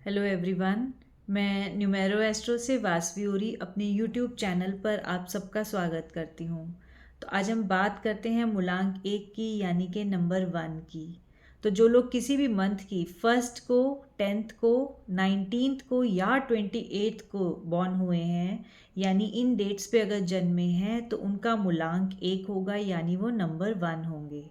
Hello everyone. मैं numero astro से वासवी ओरी अपने यूट्यूब चैनल पर आप सबका स्वागत करती हूँ। तो आज हम बात करते हैं मूलांक 1 की यानी कि नंबर 1 की। तो जो लोग किसी भी मंथ की 1 को, 10 को, 19 को या 28 को बॉर्न हुए हैं यानी इन डेट्स पे अगर जन्मे हैं तो उनका मूलांक 1 होगा यानी वो नंबर 1 होंगे।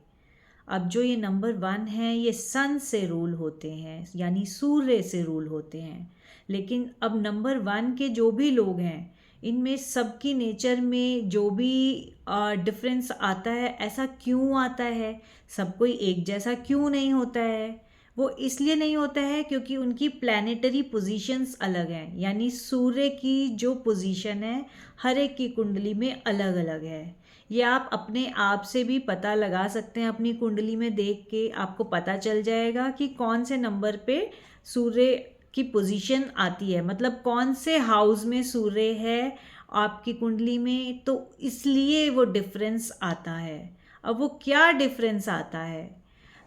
अब जो ये नंबर 1 है ये सन से रूल होते हैं यानी सूर्य से रूल होते हैं। लेकिन अब नंबर 1 के जो भी लोग हैं इनमें सबकी नेचर में जो भी डिफरेंस आता है, ऐसा क्यों आता है? सब कोई एक जैसा क्यों नहीं होता है? वो इसलिए नहीं होता है क्योंकि उनकी प्लैनेटरी पोजीशंस अलग हैं, यानी सूर्य की जो पोजीशन है हर एक की कुंडली में अलग अलग है। ये आप अपने आप से भी पता लगा सकते हैं, अपनी कुंडली में देख के आपको पता चल जाएगा कि कौन से नंबर पे सूर्य की पोजीशन आती है, मतलब कौन से हाउस में सूर्य है आपकी कुंडली में। तो इसलिए वो डिफरेंस आता है। अब वो क्या डिफरेंस आता है?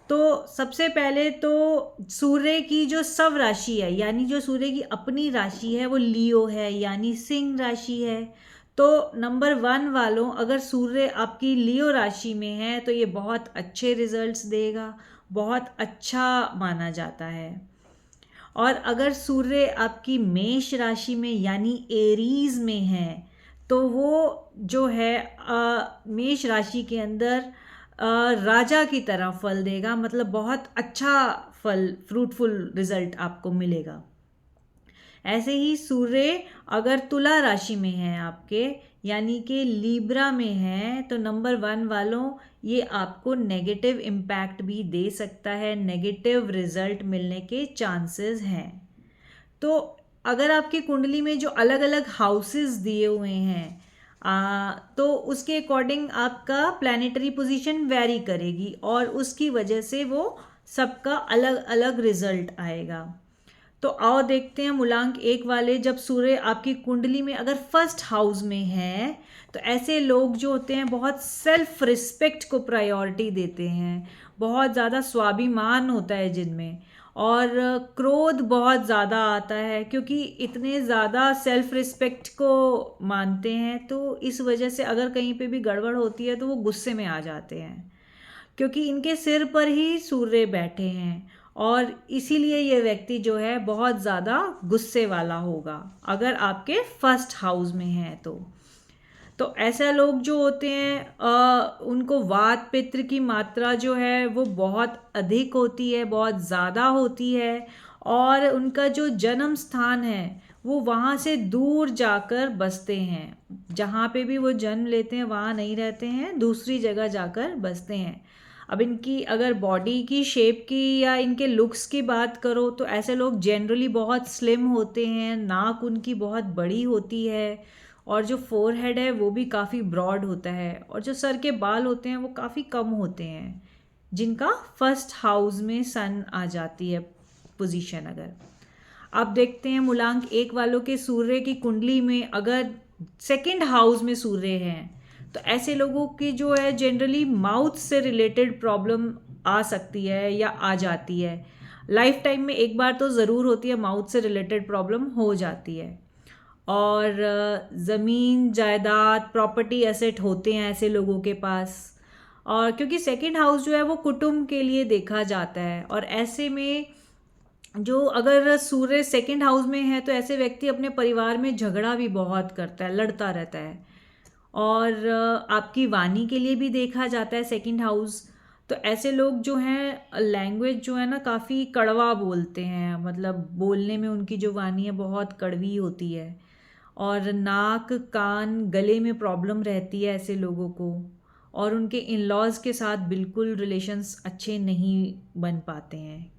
तो सबसे पहले तो सूर्य की जो सव राशि है यानी जो सूर्य की अपनी राशि है वो लियो है यानी सिंह राशि है। तो नंबर 1 वालों, अगर सूर्य आपकी लियो राशि में है तो ये बहुत अच्छे रिजल्ट्स देगा, बहुत अच्छा माना जाता है। और अगर सूर्य आपकी मेष राशि में यानी एरीज में है तो वो जो है मेष राशि के अंदर राजा की तरह फल देगा, मतलब बहुत अच्छा फल, फ्रूटफुल रिजल्ट आपको मिलेगा। ऐसे ही सूर्य अगर तुला राशि में है आपके यानी कि लीब्रा में है तो नंबर 1 वालों ये आपको नेगेटिव इम्पैक्ट भी दे सकता है, नेगेटिव रिजल्ट मिलने के चांसेस हैं। तो अगर आपकी कुंडली में जो अलग अलग हाउसेस दिए हुए हैं तो उसके अकॉर्डिंग आपका प्लैनेटरी पोजीशन वेरी करेगी और उसकी वजह से वो सबका अलग अलग रिजल्ट आएगा। तो आओ देखते हैं मूलांक 1 वाले, जब सूर्य आपकी कुंडली में अगर फर्स्ट हाउस में है तो ऐसे लोग जो होते हैं बहुत सेल्फ रिस्पेक्ट को प्रायोरिटी देते हैं, बहुत ज़्यादा स्वाभिमान होता है जिनमें, और क्रोध बहुत ज़्यादा आता है क्योंकि इतने ज़्यादा सेल्फ रिस्पेक्ट को मानते हैं। तो इस वजह से अगर कहीं पे भी गड़बड़ होती है तो वो गुस्से में आ जाते हैं क्योंकि इनके सिर पर ही सूर्य बैठे हैं और इसीलिए ये व्यक्ति जो है बहुत ज़्यादा गुस्से वाला होगा अगर आपके फर्स्ट हाउस में है तो ऐसे लोग जो होते हैं उनको वात पित्त की मात्रा जो है वो बहुत अधिक होती है, बहुत ज़्यादा होती है, और उनका जो जन्म स्थान है वो वहाँ से दूर जाकर बसते हैं। जहाँ पे भी वो जन्म लेते हैं वहाँ नहीं रहते हैं, दूसरी जगह जाकर बसते हैं। अब इनकी अगर बॉडी की शेप की या इनके लुक्स की बात करो तो ऐसे लोग जनरली बहुत स्लिम होते हैं, नाक उनकी बहुत बड़ी होती है और जो फोरहेड है वो भी काफ़ी ब्रॉड होता है, और जो सर के बाल होते हैं वो काफ़ी कम होते हैं जिनका फर्स्ट हाउस में सन आ जाती है पोजीशन। अगर आप देखते हैं मूलांक 1 वालों के सूर्य की कुंडली में अगर सेकंड हाउस में सूर्य हैं तो ऐसे लोगों की जो है जनरली माउथ से रिलेटेड प्रॉब्लम आ सकती है या आ जाती है। लाइफ टाइम में एक बार तो ज़रूर होती है, माउथ से रिलेटेड प्रॉब्लम हो जाती है। और ज़मीन जायदाद प्रॉपर्टी एसेट होते हैं ऐसे लोगों के पास, और क्योंकि सेकंड हाउस जो है वो कुटुंब के लिए देखा जाता है, और ऐसे में जो अगर सूर्य सेकंड हाउस में है तो ऐसे व्यक्ति अपने परिवार में झगड़ा भी बहुत करता है, लड़ता रहता है। और आपकी वाणी के लिए भी देखा जाता है सेकंड हाउस। तो ऐसे लोग जो हैं लैंग्वेज जो है ना काफ़ी कड़वा बोलते हैं, मतलब बोलने में उनकी जो वाणी है बहुत कड़वी होती है, और नाक कान गले में प्रॉब्लम रहती है ऐसे लोगों को, और उनके इन लॉज के साथ बिल्कुल रिलेशंस अच्छे नहीं बन पाते हैं।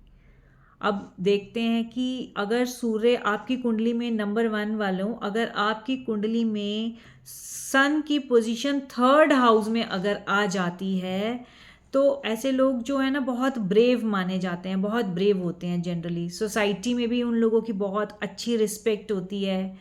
अब देखते हैं कि अगर सूर्य आपकी कुंडली में नंबर 1 वालों, अगर आपकी कुंडली में सन की पोजीशन थर्ड हाउस में अगर आ जाती है तो ऐसे लोग जो है ना बहुत ब्रेव माने जाते हैं, बहुत ब्रेव होते हैं। जनरली सोसाइटी में भी उन लोगों की बहुत अच्छी रिस्पेक्ट होती है,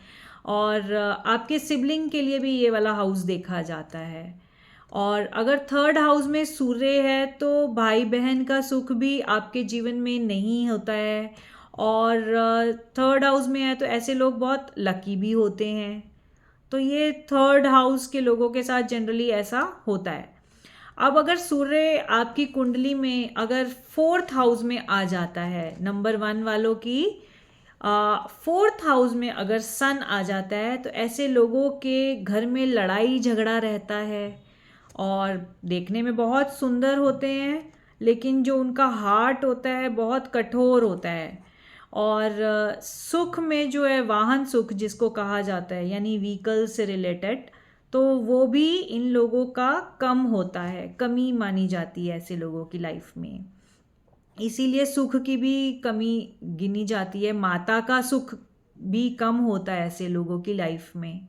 और आपके सिबलिंग के लिए भी ये वाला हाउस देखा जाता है। और अगर थर्ड हाउस में सूर्य है तो भाई बहन का सुख भी आपके जीवन में नहीं होता है, और थर्ड हाउस में है तो ऐसे लोग बहुत लकी भी होते हैं। तो ये थर्ड हाउस के लोगों के साथ जनरली ऐसा होता है। अब अगर सूर्य आपकी कुंडली में अगर फोर्थ हाउस में आ जाता है, नंबर 1 वालों की फोर्थ हाउस में अगर सन आ जाता है तो ऐसे लोगों के घर में लड़ाई झगड़ा रहता है और देखने में बहुत सुंदर होते हैं, लेकिन जो उनका हार्ट होता है बहुत कठोर होता है। और सुख में जो है वाहन सुख जिसको कहा जाता है, यानी व्हीकल से रिलेटेड, तो वो भी इन लोगों का कम होता है, कमी मानी जाती है ऐसे लोगों की लाइफ में। इसीलिए सुख की भी कमी गिनी जाती है, माता का सुख भी कम होता है ऐसे लोगों की लाइफ में।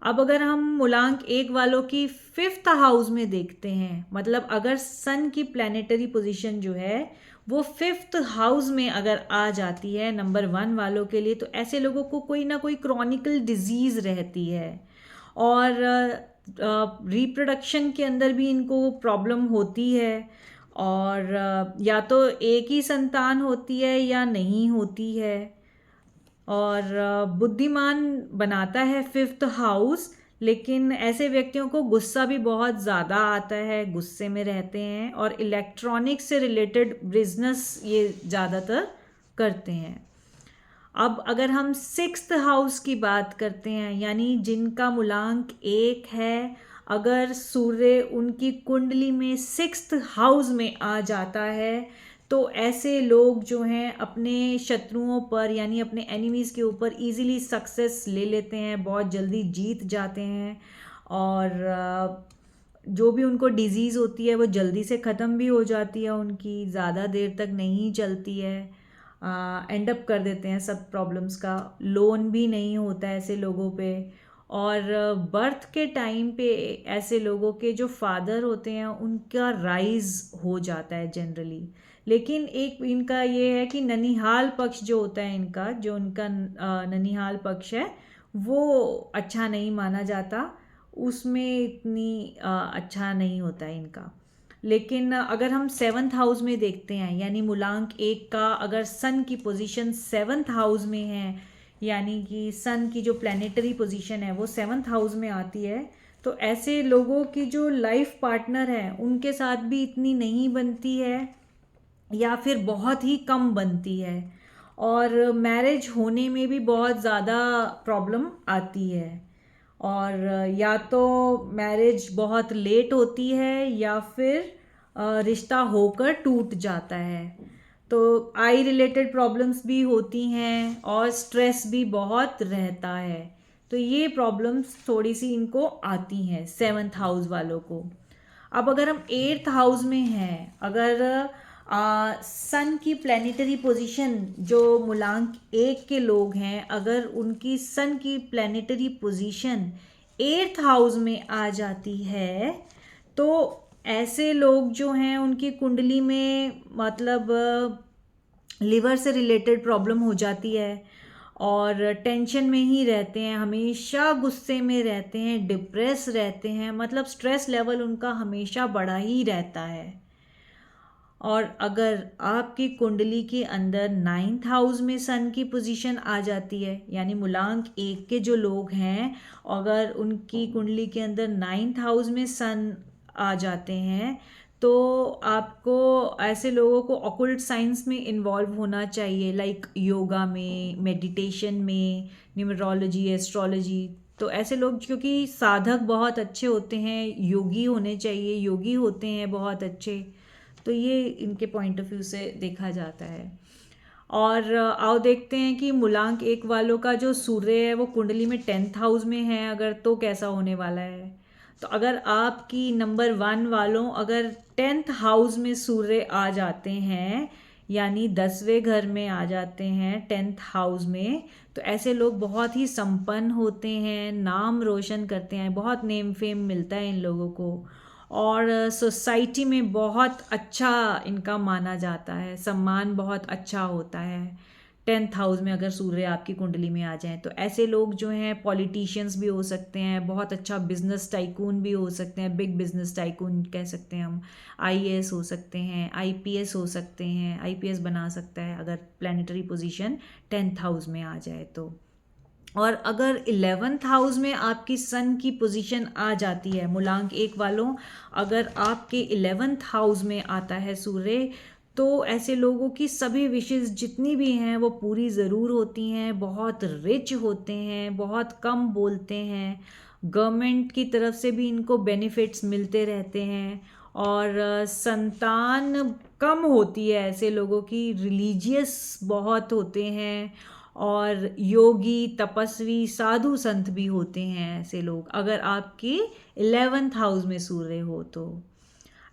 अब अगर हम मूलांक 1 वालों की फिफ्थ हाउस में देखते हैं, मतलब अगर सन की प्लैनेटरी पोजीशन जो है वो फिफ्थ हाउस में अगर आ जाती है नंबर 1 वालों के लिए, तो ऐसे लोगों को कोई ना कोई क्रॉनिकल डिजीज रहती है और रिप्रोडक्शन के अंदर भी इनको प्रॉब्लम होती है। और या तो एक ही संतान होती है या नहीं होती है। और बुद्धिमान बनाता है फिफ्थ हाउस, लेकिन ऐसे व्यक्तियों को गुस्सा भी बहुत ज़्यादा आता है, गुस्से में रहते हैं और इलेक्ट्रॉनिक्स से रिलेटेड बिजनेस ये ज़्यादातर करते हैं। अब अगर हम सिक्स्थ हाउस की बात करते हैं, यानी जिनका मूलांक 1 है, अगर सूर्य उनकी कुंडली में सिक्स्थ हाउस में आ जाता है तो ऐसे लोग जो हैं अपने शत्रुओं पर यानी अपने एनिमीज़ के ऊपर इजीली सक्सेस ले लेते हैं, बहुत जल्दी जीत जाते हैं। और जो भी उनको डिजीज़ होती है वो जल्दी से ख़त्म भी हो जाती है, उनकी ज़्यादा देर तक नहीं चलती है, एंड अप कर देते हैं सब प्रॉब्लम्स का, लोन भी नहीं होता है ऐसे लोगों पे। और बर्थ के टाइम पे ऐसे लोगों के जो फादर होते हैं उनका राइज हो जाता है जनरली। लेकिन एक इनका ये है कि ननिहाल पक्ष जो होता है इनका, जो उनका ननिहाल पक्ष है वो अच्छा नहीं माना जाता, उसमें इतनी अच्छा नहीं होता है इनका। लेकिन अगर हम सेवन्थ हाउस में देखते हैं, यानी मूलांक 1 का अगर सन की पोजीशन सेवन्थ हाउस में है, यानी कि सन की जो प्लैनेटरी पोजीशन है वो सेवन्थ हाउस में आती है, तो ऐसे लोगों की जो लाइफ पार्टनर है उनके साथ भी इतनी नहीं बनती है या फिर बहुत ही कम बनती है, और मैरिज होने में भी बहुत ज़्यादा प्रॉब्लम आती है। और या तो मैरिज बहुत लेट होती है या फिर रिश्ता होकर टूट जाता है। तो आई रिलेटेड प्रॉब्लम्स भी होती हैं और स्ट्रेस भी बहुत रहता है। तो ये प्रॉब्लम्स थोड़ी सी इनको आती हैं सेवन्थ हाउस वालों को। अब अगर हम एट्थ हाउस में हैं, अगर सन की प्लैनेटरी पोजीशन जो मूलांक 1 के लोग हैं, अगर उनकी सन की प्लैनेटरी पोजीशन एट्थ हाउस में आ जाती है तो ऐसे लोग जो हैं उनकी कुंडली में मतलब लिवर से रिलेटेड प्रॉब्लम हो जाती है और टेंशन में ही रहते हैं, हमेशा गुस्से में रहते हैं, डिप्रेस रहते हैं, मतलब स्ट्रेस लेवल उनका हमेशा बढ़ा ही रहता है। और अगर आपकी कुंडली के अंदर नाइन्थ हाउस में सन की पोजीशन आ जाती है, यानी मूलांक 1 के जो लोग हैं अगर उनकी कुंडली के अंदर नाइन्थ हाउस में सन आ जाते हैं, तो आपको ऐसे लोगों को ऑकल्ट साइंस में इन्वॉल्व होना चाहिए, लाइक योगा में, मेडिटेशन में, न्यूमरोलॉजी, एस्ट्रोलॉजी। तो ऐसे लोग क्योंकि साधक बहुत अच्छे होते हैं, योगी होने चाहिए, योगी होते हैं बहुत अच्छे, तो ये इनके पॉइंट ऑफ व्यू से देखा जाता है। और आओ देखते हैं कि मूलांक 1 वालों का जो सूर्य है वो कुंडली में 10th हाउस में है अगर, तो कैसा होने वाला है। तो अगर आपकी नंबर 1 वालों अगर 10th हाउस में सूर्य आ जाते हैं, यानी 10वें घर में आ जाते हैं 10th हाउस में, तो ऐसे लोग बहुत ही संपन्न होते हैं, नाम रोशन करते हैं, बहुत नेम फेम मिलता है इन लोगों को और सोसाइटी में बहुत अच्छा इनका माना जाता है, सम्मान बहुत अच्छा होता है। 10th हाउस में अगर सूर्य आपकी कुंडली में आ जाए, तो ऐसे लोग जो हैं पॉलिटिशियंस भी हो सकते हैं, बहुत अच्छा बिजनेस टाइकून भी हो सकते हैं, बिग बिजनेस टाइकून कह सकते हैं हम। आईएएस हो सकते हैं, आईपीएस हो सकते हैं, आईपीएस बना सकता है अगर प्लानिटरी पोजीशन 10th हाउस में आ जाए तो। और अगर 11th हाउस में आपकी सन की पोजीशन आ जाती है, मूलांक 1 वालों, अगर आपके 11th हाउस में आता है सूर्य, तो ऐसे लोगों की सभी विशेष जितनी भी हैं वो पूरी ज़रूर होती हैं, बहुत रिच होते हैं, बहुत कम बोलते हैं, गवर्नमेंट की तरफ से भी इनको बेनिफिट्स मिलते रहते हैं, और संतान कम होती है ऐसे लोगों की, रिलीजियस बहुत होते हैं, और योगी तपस्वी साधु संत भी होते हैं ऐसे लोग, अगर आपके 11th हाउस में सूर्य हो तो।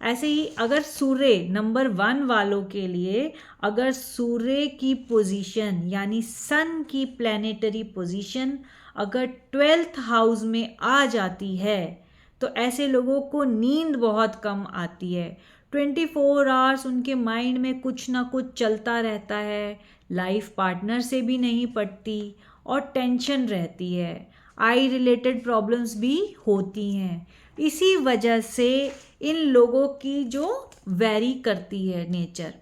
ऐसे ही अगर सूर्य नंबर 1 वालों के लिए, अगर सूर्य की पोजीशन यानी सन की प्लैनेटरी पोजीशन अगर 12th हाउस में आ जाती है, तो ऐसे लोगों को नींद बहुत कम आती है। 24 आवर्स उनके माइंड में कुछ ना कुछ चलता रहता है, लाइफ पार्टनर से भी नहीं पटती, और टेंशन रहती है, आई रिलेटेड प्रॉब्लम्स भी होती हैं। इसी वजह से इन लोगों की जो वेरी करती है नेचर।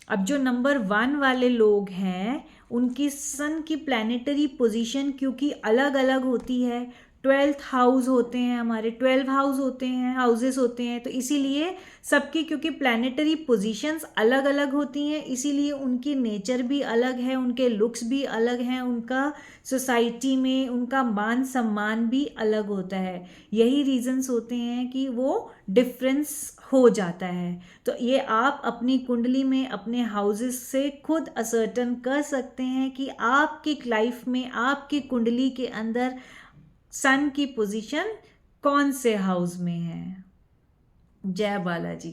अब जो नंबर 1 वाले लोग हैं, उनकी सन की प्लैनेटरी पोजीशन क्योंकि अलग अलग होती है, 12th हाउस होते हैं हमारे, 12 हाउस होते हैं, हाउसेस होते हैं, तो इसीलिए सबकी क्योंकि प्लैनेटरी पोजीशंस अलग अलग होती हैं, इसीलिए उनकी नेचर भी अलग है, उनके लुक्स भी अलग हैं, उनका सोसाइटी में उनका मान सम्मान भी अलग होता है। यही रीजंस होते हैं कि वो डिफरेंस हो जाता है। तो ये आप अपनी कुंडली में अपने हाउसेस से खुद असर्टन कर सकते हैं कि आपकी लाइफ में आपकी कुंडली के अंदर सन की पोजीशन कौन से हाउस में है। जय बालाजी।